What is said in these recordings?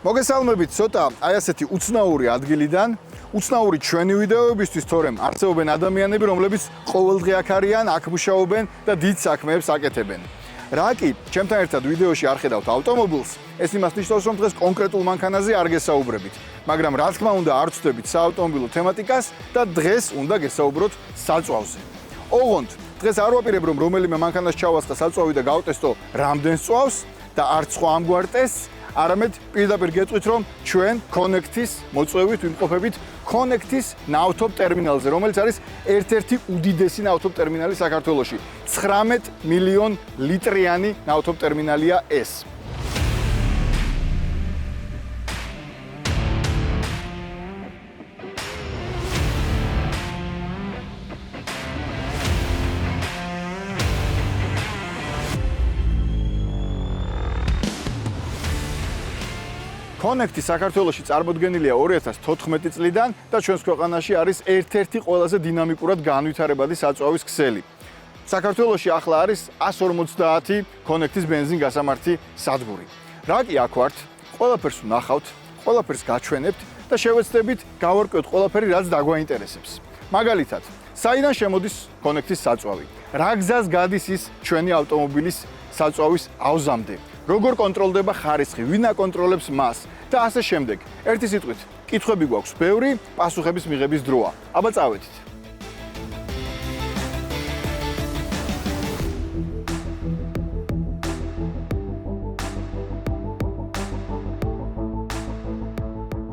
მოგესალმებით ცოტა აი ასეთი უცნაური ადგილიდან, უცნაური ჩვენი ვიდეოებისთვის, თორემ არსებობენ ადამიანები, რომლებიც ყოველდღე აქ არიან, აქ მუშაობენ და დიდ საქმეებს აკეთებენ. რა კი, ჩემთან ერთად ვიდეოში არ ხედავთ ავტომობილს, ეს იმას ნიშნავს, რომ დღეს კონკრეტულ მანქანაზე არ გესაუბრებით, მაგრამ რა თქმა უნდა არ ვწდებით საავტომობილო თემატიკას და დღეს უნდა გესაუბროთ საწვავზე. ოღონდ დღეს არ ვაპირებ, რომ რომელიმე მანქანას ჩავასხა საწვავი და გავტესტო რამდენ სწვავს და არც სხვა ამგვარ ტესტს, არამედ პირდაპირ გეტყვით, რომ ჩვენ Connect-ის მოწვევით ვიმყოფებით Connect-ის ნავთობ ტერმინალზე, რომელიც არის ერთ-ერთი უდიდესი ნავთობ ტერმინალი საქართველოში. 19 მილიონ ლიტრიანი ნავთობ ტერმინალია ეს. Connect-ი საქართველოში წარმოდგენილია 2014 წლიდან და ჩვენს ქვეყანაში არის ერთ-ერთი ყველაზე დინამიკურად განვითარებადი საწვავის ქსელი. საქართველოში ახლა არის 150 Connect-ის ბენზინ-გასამართი სადგური. რა კი აქ ვართ, ყველაფერს ვნახავთ, ყველაფერს გაჩვენებთ და შევეცდებით გავარკვევთ ყველაფერი, რაც დაგვაინტერესებს. მაგალითად, საიდან შემოდის Connect-ის საწვავი? რა გზას გადის ის ჩვენი ავტომობილის საწვავის ავზამდე? როგორ კონტროლდება ხარისხი, ვინ აკონტროლებს მას და ასე შემდეგ. ერთი სიტყვით, კითხვები გვაქვს ბევრი, პასუხების მიღების დროა. აბა წავედით.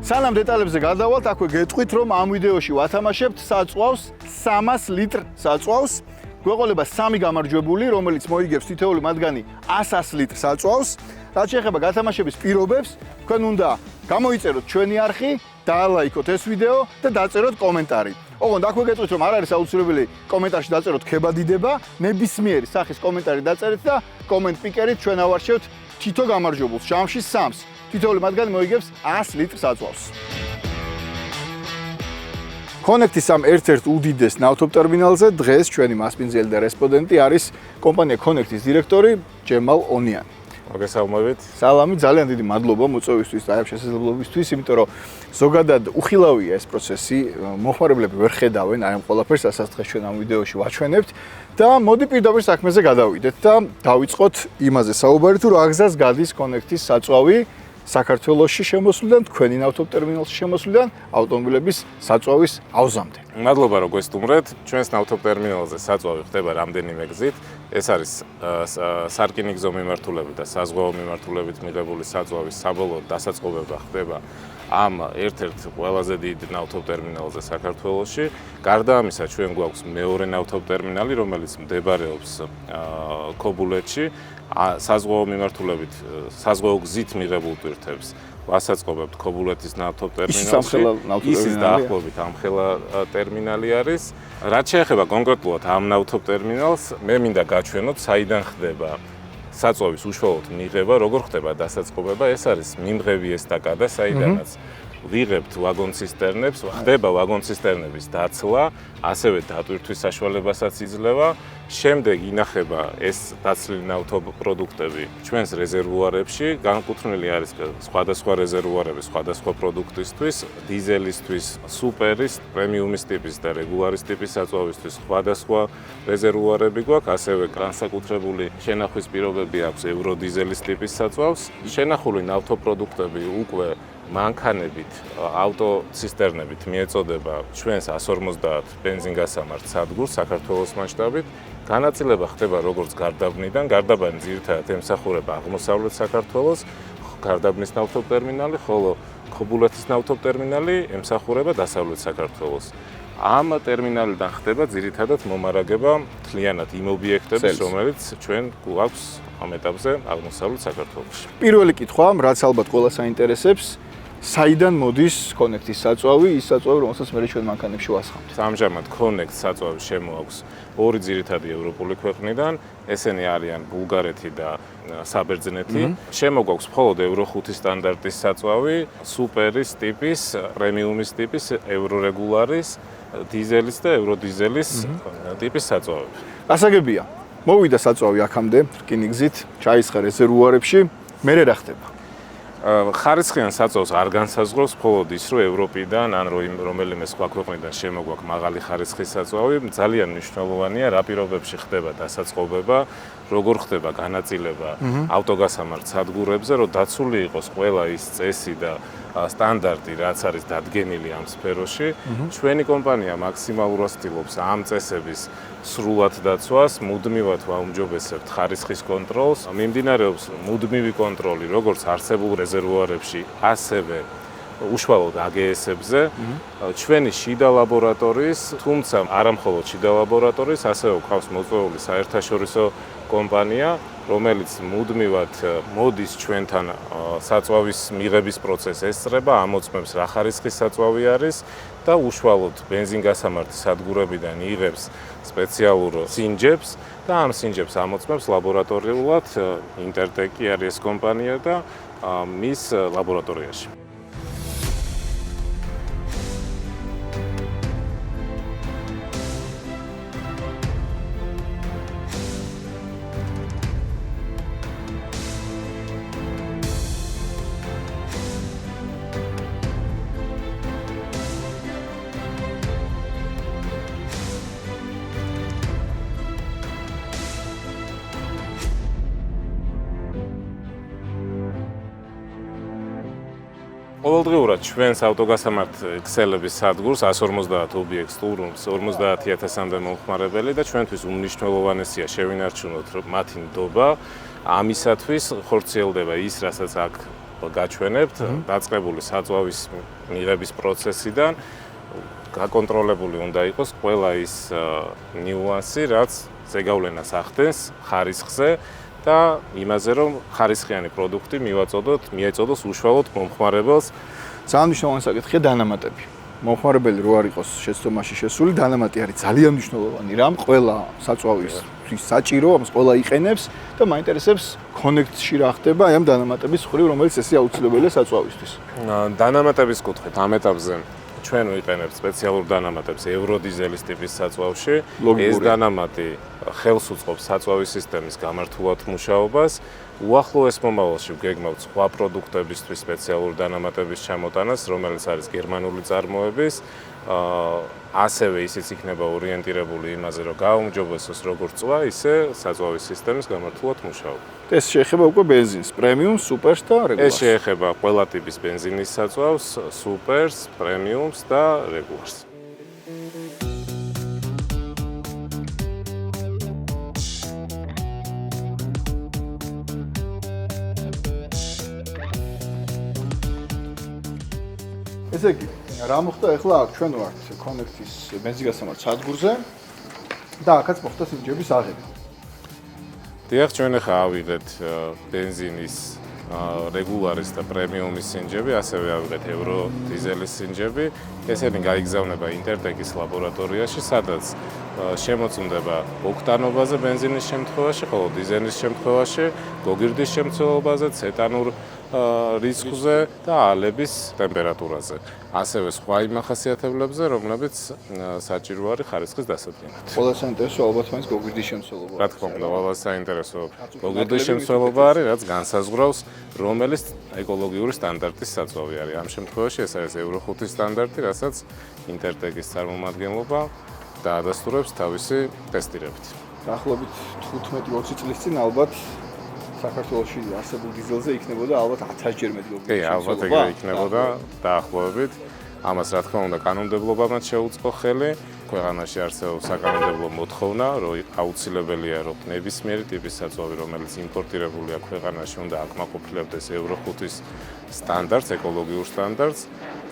სანამ დეტალებზე გადავალთ, აქვე გეტყვით, რომ ამ ვიდეოში ვათამაშებთ საწვავს 300 ლიტრ საწვავს. გვეყოლება 3 გამარჯვებული, რომელიც მოიგებს თითოეული მათგანი 100 ლიტრ საწვავს. რაც შეეხება გათამაშების პირობებს, თქვენ უნდა გამოიწეროთ ჩვენი არხი, დაალაიქოთ ეს ვიდეო და დაწეროთ კომენტარი. ოღონდ აქვე გეტყვით, რომ არ არის აუცილებელი კომენტარში დაწეროთ ქებადიდება, ნებისმიერი სახის კომენტარი დაწერეთ და კომენტ პიკერით ჩვენ ავარჩევთ თითო გამარჯვებულს, ჟამში 3-ს. თითოეული მათგანი მოიგებს 100 ლიტრ საწვავს. Connect-ის ამ ერთ-ერთ უდიდეს ნავთობ ტერმინალზე დღეს ჩვენი მასპინძელი და რესპონდენტი არის კომპანია Connect-ის დირექტორი ჯემალ ონიანი. მოგესალმებით. სალამი, ძალიან დიდი მადლობა მოწვევისთვის და აი ამ შესაძლებლობისთვის, იმიტომ რომ ზოგადად უხილავია ეს პროცესი, მოხმარებლები ვერ ხედავენ აი ამ ყველაფერს, რასაც დღეს ჩვენ ამ ვიდეოში ვაჩვენებთ და მოდი პირდაპირ საქმეზე გადავიდეთ და დავიწყოთ იმაზე საუბარი, თუ რა გზას გადის Connect-ის საწვავი საქართველოში შემოსვლიდან, თქვენი ნავთობ ტერმინალში შემოსვლიდან ავტომობილების საწვავის ავზამდე. მადლობა რომ გვესტუმრეთ. ჩვენს ნავთობ ტერმინალზე საწვავი ხდება რამდენიმე გზით. ეს არის სარკინიგზო მიმართულებით და საზღვაო მიმართულებით მიღებული საწვავის საბოლოო დასაწყობება ხდება ამ ერთ-ერთ ყველაზე დიდ ნავთობ ტერმინალზე საქართველოში. გარდა ამისა, ჩვენ გვაქვს მეორე ნავთობ ტერმინალი, რომელიც მდებარეობს ქობულეთში. საზღვაო მიმართულებით, საზღვაო გზით მიღებულ ტვირთებს ვასაწყობებთ ქობულეთის ნავთობ ტერმინალში. ის დაახლოებით ამხელა ტერმინალი არის. რაც შეეხება კონკრეტულად ამ ნავთობ ტერმინალს, მე მინდა გაჩვენოთ, საიდან ხდება საწვავის უშუალოდ მიღება, როგორ ხდება დასაწყობება. ეს არის მიმღები ესტაკადა, საიდანაც ვიღებთ ვაგონ-ცისტერნებს, ხდება ვაგონ-ცისტერნების დაცლა, ასევე დატვირთვის საშუალებასაც იძლევა. შემდეგ ინახება ეს დაცლილი ნავთობ პროდუქტები ჩვენს რეზერვუარებში, განკუთვნილი არის სხვადასხვა რეზერვუარები სხვადასხვა პროდუქტისთვის, დიზელისთვის, სუპერის, პრემიუმის ტიპის და რეგულარის ტიპის საწვავისთვის სხვადასხვა რეზერვუარები გვაქვს, ასევე განსაკუთრებული შენახვის პირობები აქვს ევროდიზელის ტიპის საწვავს. შენახული ნავთობ პროდუქტები უკვე მანქანებით, ავტოცისტერნებით მიეწოდება ჩვენს 150 ბენზინ-გასამართ სადგურს საქართველოს მასშტაბით. განაწილება ხდება როგორც გარდაბნიდან, გარდაბანი ძირითადად ემსახურება აღმოსავლეთ საქართველოს, გარდაბნის ნავთობ ტერმინალი, ხოლო ქობულეთის ნავთობ ტერმინალი ემსახურება დასავლეთ საქართველოს. ამ ტერმინალიდან ხდება ძირითადად მომარაგება მთლიანად იმ ობიექტების, რომელიც ჩვენ გვაქვს ამ ეტაპზე აღმოსავლეთ საქართველოში. პირველი კითხვა, რაც ალბათ ყველას აინტერესებს, საიდან მოდის Connect-ის საწვავი, ის საწვავი, რომელსაც მე ჩვენ მანქანებში ვასხამთ. ამჟამად Connect საწვავი შემოაქვს ორი ძირითადი ევროპული ქვეყნიდან, ესენი არიან ბულგარეთი და საბერძნეთი. შემოგვაქვს მხოლოდ Euro 5 სტანდარტის საწვავი, სუპერის ტიპის, პრემიუმის ტიპის, ევრორეგულარის, დიზელის და ევროდიზელის ტიპის საწვავები. გასაგებია, მოვიდა საწვავი აქამდე, რკინიგზით, ჩაისხა რეზერვუარებში, მერე რა ხდება? ხარისხიან საწვავს არ განსაზღვრავს მხოლოდ ის, რომ ევროპიდან ან რომელიმე სხვა ქვეყნიდან შემოგვაქვს მაღალი ხარისხის საწვავი, ძალიან მნიშვნელოვანია რა პირობებში ხდება დასაწყობება, როგორ ხდება განაწილება ავტოგასამართ სადგურებზე, რომ დაცული იყოს ყველა ის წესი და სტანდარტი, რაც არის დადგენილი ამ სფეროში. ჩვენი კომპანია მაქსიმალურად ცდილობს ამ წესების სრულად დაცვას, მუდმივად ვაუმჯობესებთ ხარისხის კონტროლს. მიმდინარეობს მუდმივი კონტროლი როგორც არსებულ რეზერვუარებში, ასევე უშუალოდ AGS-ებზე. ჩვენი შიდა ლაბორატორიის, თუმცა არა მხოლოდ შიდა ლაბორატორიის, ასევე გვყავს მოწვეული საერთაშორისო კომპანია, რომელიც მუდმივად მოდის ჩვენთან საწვავის მიღების პროცესს ესწრება, ამოწმებს რა ხარისხის საწვავი არის და უშუალოდ ბენზინგასამართი სადგურებიდან იღებს სპეციალურ სინჯებს და ამ სინჯებს ამოწმებს ლაბორატორიულად. ინტერტეკი არის ეს კომპანია და მის ლაბორატორიაში. ყოველდღიურად ჩვენს ავტოგასამართ ქსელების სადგურს 150 ობიექტს ტურობს 50000-მდე მომხმარებელი და ჩვენთვის უმნიშვნელოვანესია შევინარჩუნოთ მათი ნდობა. ამისათვის ხორციელდება ის, რასაც აქ გაჩვენებთ, დაწყებული საწვავის მიღების პროცესიდან გაკონტროლებული უნდა იყოს ყველა ის ნიუანსი, რაც ზეგავლენას ახდენს ხარისხზე და იმაზე, რომ ხარისხიანი პროდუქტი მიეწოდოს უშუალოდ მომხმარებელს. ძალიან მნიშვნელოვანი საკითხია დანამატები. მომხმარებელი რო არ იყოს შეცდომაში შესული, დანამატი არის ძალიან მნიშვნელოვანი რამ ყველა საწვავის საჭირო, ამას ყველა იყენებს და მაინტერესებს კონექტში რა ხდება აი ამ დანამატების მხრივ, რომელიც ესე აუცილებელია საწვავისთვის. დანამატების კუთხით ამ ეტაპზე ჩვენ ვიყენებთ სპეციალურ დანამატებს ევროდიზელის ტიპის საწვავში. ეს დანამატი ხელს უწყობს საწვავის სისტემის გამართულად მუშაობას. უახლოეს მომავალში ვგეგმავთ სხვა პროდუქტებისთვის სპეციალურ დანამატების ჩამოტანას, რომელიც არის გერმანული წარმოების. ასევე ისიც იქნება ორიენტირებული იმაზე, რომ გააუმჯობესოს როგორც წვა, ისე საწვავის სისტემის გამართულად მუშაობა. ეს შეეხება უკვე ბენზინს, პრემიუმს, სუპერს და რეგულარს. ეს შეეხება ყველა ტიპის ბენზინის საწვავს, სუპერს, პრემიუმს და რეგულარს. ესე იგი, რა მოხდა ახლა აქ ჩვენ ვართ კონექტის ბენზინგასამართ სადგურზე და აქაც მოხდა სინჯების აღება. დიახ, ჩვენ ახლა ავიღეთ ბენზინის რეგულარის და პრემიუმის სინჯები, ასევე ავიღეთ ევრო დიზელის სინჯები. ესენი გაიგზავნება ინტერტეკის ლაბორატორიაში, სადაც შემოწმდება ოქტანობაზე ბენზინის შემთხვევაში, ხოლო დიზელის შემთხვევაში გოგირდის შემცველობაზე, ცეტანურ რიცხვზე და ალების ტემპერატურაზე. ასევე სხვა იმ ახასიათებლებზე, რომლებიც საჭირო არის ხარისხის დასადგენად. ყველა საინტერესო ალბათ მაინც გოგირდის შემცველობა. რა თქმა უნდა, ყველა საინტერესო გოგირდის შემცველობა არის, რაც განსაზღვრავს, რომელიც ეკოლოგიური სტანდარტის საწვავი არის. ამ შემთხვევაში ეს არის ევრო 5 სტანდარტი, რასაც ინტერტეკის წარმომადგენლობა დაადასტურებს თავისი ტესტირებით. დაახლოებით 15-20 წლის წინ ალბათ საქართველოში არსებულ დიზელზე იქნებოდა ალბათ 1000-ჯერ მეტი გოგირდის კი, ალბათ ეგრე იქნებოდა დაახლოებით. ამას რა თქმა უნდა კანონმდებლობამაც შეუწყო ხელი. ქვეყანაში არსებობს საკანონმდებლო მოთხოვნა, რომ აუცილებელია, რომ ნებისმიერი ტიპის საწვავი, რომელიც იმპორტირებულია ქვეყანაში, უნდა აკმაყოფილებდეს ევრო 5-ის სტანდარტს, ეკოლოგიურ სტანდარტს.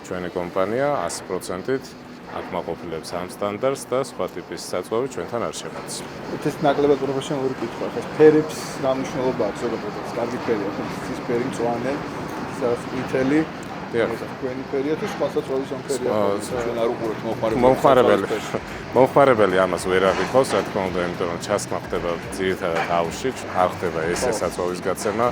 ჩვენი კომპანია 100%-ით აკმაყოფილებს ამ სტანდარტს და სხვა ტიპის საწვავი ჩვენთან არ შემოდის. ეს ნაკლებად პროფესიონალური კითხვა. ეს ფერებს რა მნიშვნელობა აქვს ზოგადად? კარგი ფერი, ცის ფერი, მწვანე, სადაც ყვითელი. თქვენი ფერია თუ სხვა საწვავის ამ ფერია ჩვენ არ უყურებთ მომხმარებელი ამას ვერ აღიქოს, რა თქმა უნდა, იმიტომ რომ ჩასმა ხდება ძირითადად ავში, არ ხდება ესე საწვავის გაცემა.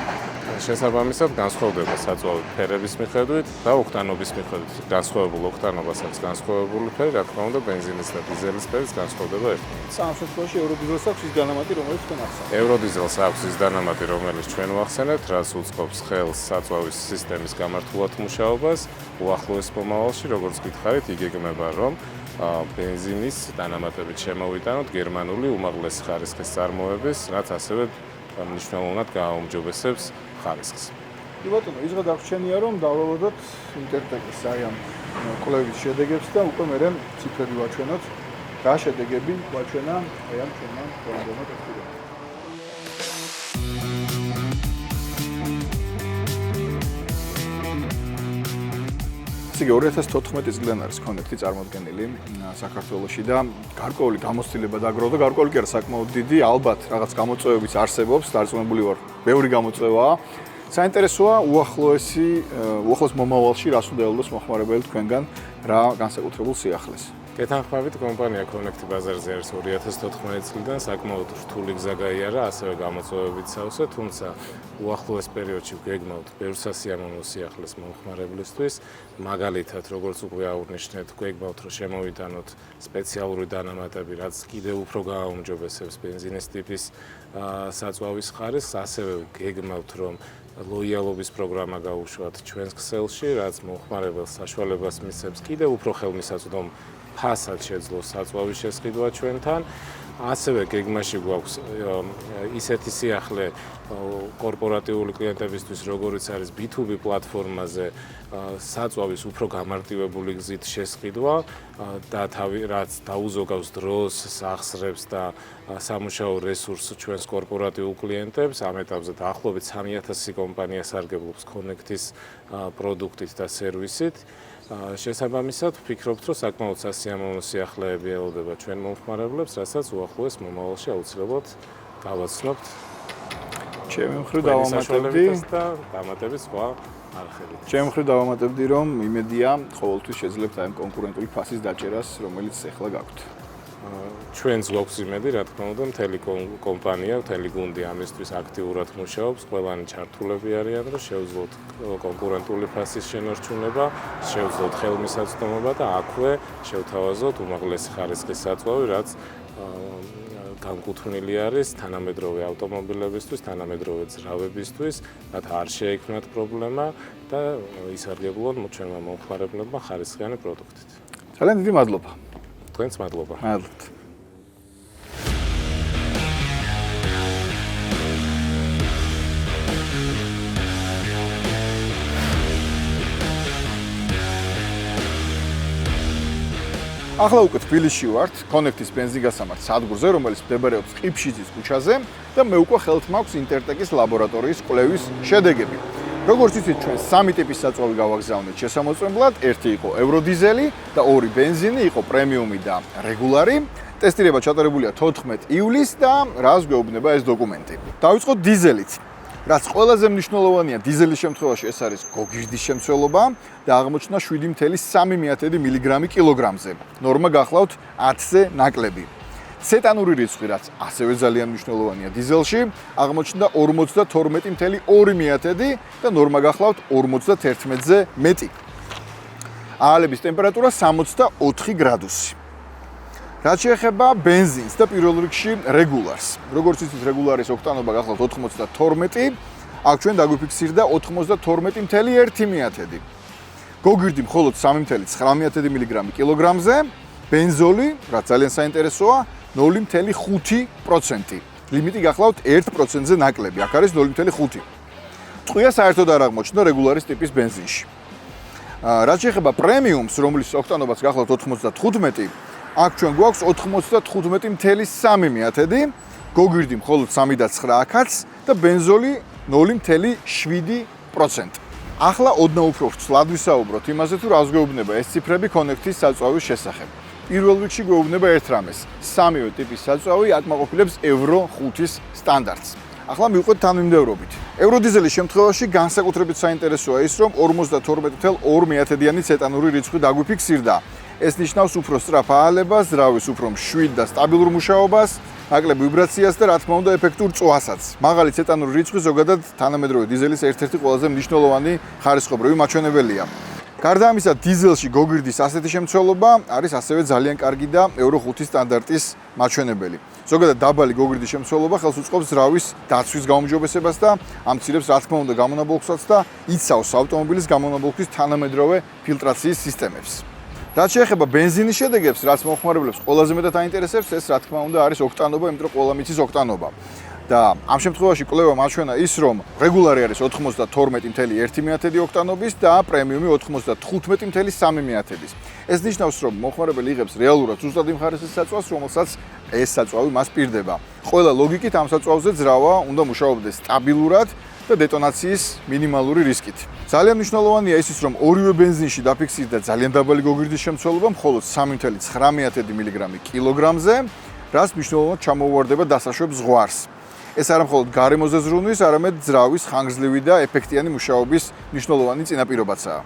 შესაბამისად განსხვავდება საწვავი ფერების მიხედვით და ოქტანობის მიხედვით. განსხვავებულ ოქტანობას აქვს განსხვავებული ფერი, რა თქმა უნდა, ბენზინის და დიზელის ფერიც განსხვავდება ერთმანეთს. სამ შემთხვევაში ევროდიზელს აქვს ის დანამატი, რომელიც თქვენ ახსენეთ. ევროდიზელს აქვს ის დანამატი, რომელიც ჩვენ ვახსენებთ, რაც უწყობს ხელს საწვავის სისტემის გამართულად მუშაობას. უახლოეს მომავალში, როგორც გითხარით, იგეგმება, რომ ბენზინის დანამატებით შემოვიტანოთ გერმანული უმაღლესი ხარისხის წარმოების, რაც ასევე მნიშვნელოვნად გააუმჯობესებს ხარისხს. კი ბატონო, ის გადაგვჩენია, რომ დავალოდოთ ინტერტექის აი ამ კვლევის შედეგებს და უკვე მერე ციფრები ვაჩვენოთ. რა შედეგები ვაჩვენა აი ამ ჩვენმა პროგრამებმა ტესტირებამ. იგი 2014 წლიდან არის კონექტი წარმოდგენილი საქართველოში და გარკვეული გამოცდილება დაგროვდა, გარკვეული კი არა, საკმაოდ დიდი, ალბათ რაღაც გამოწვევებიც არსებობს, დარწმუნებული ვარ, ბევრი გამოწვევაა. საინტერესოა უახლოეს მომავალში რას უნდა ელოდოს მოხმარებელი თქვენგან, რა განსაკუთრებულ სიახლეს. გეთანხმებით, კომპანია Connect ბაზარზე არის 2014 წლიდან, საკმაოდ რთული გზა გაიარა, ასევე გამოწვევებით სავსე, თუმცა უახლოეს პერიოდში ვგეგმავთ ბევრ სასიამოვნო სიახლეს მომხმარებლისთვის. მაგალითად, როგორც უკვე აღვნიშნეთ, ვგეგმავთ, რომ შემოვიტანოთ სპეციალური დანამატები, რაც კიდევ უფრო გააუმჯობესებს ბენზინის ტიპის საწვავის ხარისხს, ასევე ვგეგმავთ, რომ ლოიალობის პროგრამა გაუშვათ ჩვენს ქსელში, რაც მომხმარებელს საშუალებას მისცემს კიდევ უფრო ხელმისაწვდომ ფასად შეძლოს საწვავის შესყიდვა ჩვენთან. ასევე გეგმაში გვაქვს ისეთი სიახლე კორპორატიული კლიენტებისთვის, როგორიც არის B2B პლატფორმაზე საწვავის უფრო გამარტივებული გზით შესყიდვა და რაც დაუზოგავს დროს, სახსრებს და სამუშაო რესურსს ჩვენს კორპორატიულ კლიენტებს. ამ ეტაპზე დაახლოებით 3000 კომპანია სარგებლობს Connect-ის პროდუქტით და სერვისით. შესაბამისად, ვფიქრობთ, რომ საკმაოდ სასიამოვნო სიახლეები ელოდება ჩვენ მომხმარებლებს, რასაც უახლოეს მომავალში აუცილებლად გავაცნობთ. ჩემი მხრივ დავამატებდი და დამატებით სხვა არხებით. ჩემი მხრივ დავამატებდი, რომ იმედია ყოველთვის შეძლებთ აი ამ კონკურენტული ფასის დაჭერას, რომელიც ახლა გაქვთ. ჩვენს გვაქვს იმედი, რა თქმა უნდა, მთელი კომპანია, მთელი გუნდი ამისთვის აქტიურად მუშაობს, ყველანი ჩართულები არიან, რომ შევძლოთ კონკურენტული ფასის შენარჩუნება, შევძლოთ ხელმისაწვდომობა და აქვე შევთავაზოთ უმაღლესი ხარისხის საწვავი, რაც განკუთვნილი არის თანამედროვე ავტომობილებისთვის, თანამედროვე ძრავებისთვის, რათა არ შეექმნათ პრობლემა და ისარგებლონ ჩვენმა მომხმარებლებმა ხარისხიანი პროდუქტით. ძალიან დიდი მადლობა. თქვენს მადლობა. მადლობთ. ახლა უკვე თბილისში ვართ, Connect-ის ბენზინგასამართ სადგურზე, რომელიც მდებარეობს ყიფშიძის ქუჩაზე და მე უკვე ხელთ მაქვს ინტერტექის ლაბორატორიის კვლევის შედეგები. როგორც იცით, ჩვენ სამი ტიპის საწვავი გავაგზავნეთ შესამოწმებლად, ერთი იყო ევროდიზელი და ორი ბენზინი, იყო პრემიუმი და რეგულარი. ტესტირება ჩატარებულია 14 ივლისს და რას გვეუბნება ეს დოკუმენტი. დავიწყოთ დიზელით. რაც ყველაზე მნიშვნელოვანია დიზელის შემთხვევაში ეს არის გოგირდის შემცველობა და აღმოჩნდა 7.3 მგ კილოგრამზე. ნორმა გახლავთ 10-ზე ნაკლები. ცეტანური რიცხვი, რაც ასევე ძალიან მნიშვნელოვანია დიზელში, აღმოჩნდა 52.2 და ნორმა გახლავთ 51-ზე მეტი. აალების ტემპერატურა 64 გრადუსი. რაც შეეხება ბენზინს და პირველ რიგში რეგულარს. როგორც იცით, რეგულარის ოქტანობა გახლავთ 92, აქ ჩვენ დაგვიფიქსირდა 92.1. გოგირდი მხოლოდ 3.9 მგ კილოგრამზე, ბენზოლი, რაც ძალიან საინტერესოა, 0.5%. ლიმიტი გახლავთ 1%-ზე ნაკლები, აქ არის 0.5. ტყვია საერთოდ არ აღმოჩნდა რეგულარის ტიპის ბენზინში. რაც შეეხება პრემიუმს, რომლის ოქტანობაც გახლავთ 95, აქ ჩვენ გვაქვს 95.3, გოგირდი მხოლოდ 3.9 და ბენზოლი 0.7%. ახლა ოდნავ უფრო ვრცლად ვისაუბროთ იმაზე, თუ რას გვეუბნება ეს ციფრები Connect-ის საწვავის შესახებ. პირველ რიგში გვეუბნება ერთ რამეს. სამივე ტიპის საწვავი აკმაყოფილებს Euro 5-ის სტანდარტს. ახლა მივყვეთ თანმიმდევრობით. ევროდიზელის შემთხვევაში განსაკუთრებით საინტერესოა ის, რომ 52.2-იანი ცეტანური რიცხვი დაგვიფიქსირდა. ეს ნიშნავს უფრო სწრაფ აალებას, ზრავის უფრო მშვიდ და სტაბილურ მუშაობას, ნაკლებ ვიბრაციას და რა თქმა უნდა ეფექტურ წვასაც. მაღალი ცეტანური რიცხვი ზოგადად თანამედროვე დიზელის ერთ-ერთი ყველაზე მნიშვნელოვანი ხარისხობრივი მაჩვენებელია. გარდა ამისა, დიზელში გოგირდის ასეთი შემცველობა არის ასევე ძალიან კარგი და Euro 5 სტანდარტის მაჩვენებელი. ზოგადად დაბალი გოგირდის შემცველობა ხელს უწყობს ზრავის დაცვის გაუმჯობესებას და ამცირებს რა თქმა უნდა გამონაბოლქვასაც და იცავს ავტომობილის გამონაბოლქვის თანამედროვე ფილტრაციის სისტემებს. რაც შეეხება ბენზინის შედეგებს, რაც მომხმარებლებს ყველაზე მეტად აინტერესებს, ეს რა თქმა უნდა არის ოქტანობა, იმიტომ რომ ყველა მიცის ოქტანობა. და ამ შემთხვევაში კვლევა მაჩვენა ის, რომ რეგულარი არის 92.1 ოქტანობის და პრემიუმი 95.3. ეს ნიშნავს, რომ მომხმარებელი იღებს რეალურად ზუსტად იმ ხარისხის საწვავს, რომელსაც ეს საწვავი მას პირდება. ყველა ლოგიკით ამ საწვავზე ძრავა უნდა მუშაობდეს სტაბილურად და დეტონაციის მინიმალური რისკით. ძალიან მნიშვნელოვანია ის, რომ ორივე ბენზინში დაფიქსირდა ძალიან დაბალი გოგირდის შემცველობა, მხოლოდ 3.9 მგ კილოგრამზე, რაც მნიშვნელოვნად ჩამოუვარდება დასაშვებ ზღვარს. ეს არა მხოლოდ გარემოზე ზრუნვის, არამედ ძრავის ხანგრძლივი და ეფექტიანი მუშაობის მნიშვნელოვანი წინაპირობაცაა.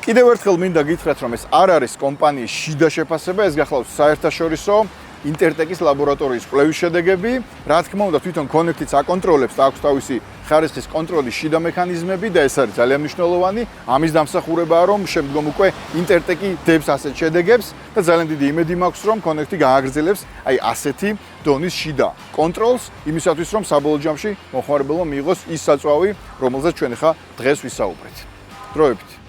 კიდევ ერთხელ მინდა გითხრათ, რომ ეს არ არის კომპანიის შიდა შეფასება, ეს გახლავს საერთაშორისო ინტერტეკის ლაბორატორიის კვლევის შედეგები. რა თქმა უნდა, თვითონ Connect-იც აკონტროლებს და აქვს თავისი ხარისხის კონტროლის შიდა მექანიზმები და ეს არის ძალიან მნიშვნელოვანი. ამის დამსახურებაა, რომ შემდგომ უკვე ინტერტეკი დებს ასეთ შედეგებს და ძალიან დიდი იმედი მაქვს, რომ Connect-ი გააგრძელებს აი ასეთი დონის შიდა კონტროლს იმისათვის, რომ საბოლოო ჯამში მომხმარებელმა მიიღოს ის საწვავი, რომელზეც ჩვენ ახლა დღეს ვისაუბრეთ. დროებით.